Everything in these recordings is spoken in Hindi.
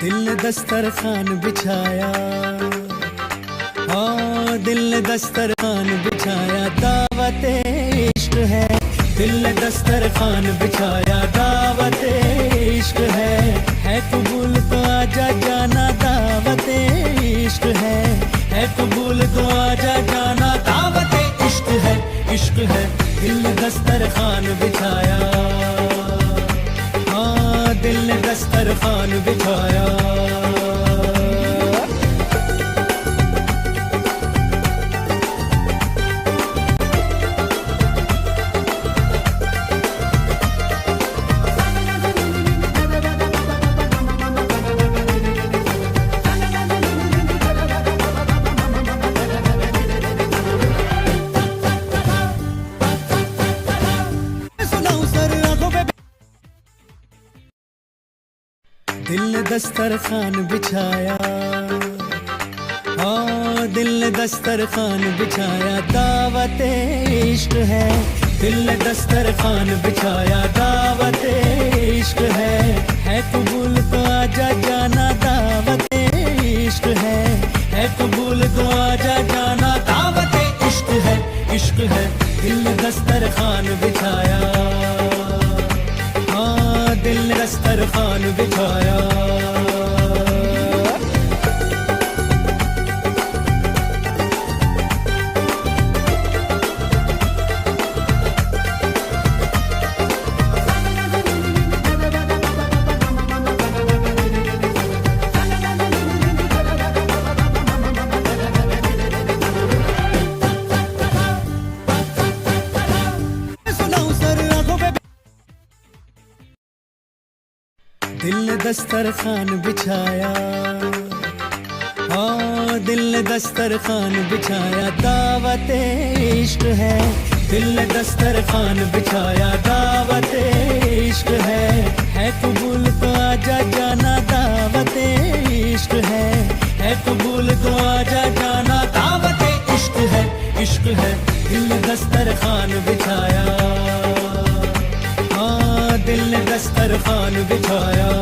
दिल ने दस्तरखान बिछाया, हाँ दिल ने दस्तरखान बिछाया, दावत इश्क है। दिल ने दस्तरखान बिछाया, दावत इश्क है कबूल तो आजा जाना, दावत इश्क है कबूल तो आजा जाना, दावत इश्क है, इश्क है। दिल ने दस्तरखान बिछाया, हाँ दिल ने दस्तरखान बिछाया। दिल ने दस्तरखान बिछाया, हाँ दिल ने दस्तरखान बिछाया, दावत इश्क है। दिल ने दस्तरखान बिछाया, दावत इश्क है कबूल तो आजा जाना, दावत इश्क है कबूल तो आजा जाना, दावत इश्क है, इश्क है। दिल ने दस्तरखान बिछाया, हाँ दिल ने दस्तरखान बिछाया। दिल ने दस्तरखान बिछाया, हाँ दिल ने दस्तरखान बिछाया, दावत इश्क है। दिल ने दस्तरखान बिछाया, दावत इश्क है कबूल तो आजा जाना, दावत इश्क है कबूल तो आजा जाना, दावत इश्क है, इश्क है। दिल ने दस्तरखान बिछाया, हाँ दिल ने दस्तरखान बिछाया।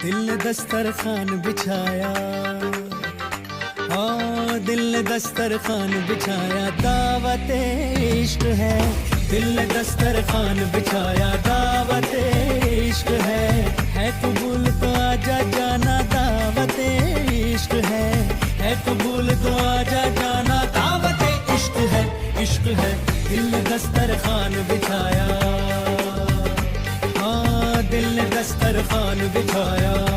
दिल ने दस्तरखान बिछाया, हाँ दिल ने दस्तरखान बिछाया, दावत इश्क है। दिल ने दस्तरखान बिछाया, दावत इश्क है कबूल तो आजा जाना, दावत इश्क है कबूल तो आजा जाना, दावत इश्क है, इश्क है। दिल ने दस्तरखान बिछाया, हाँ दिल ने दस्तरखान बिछाया।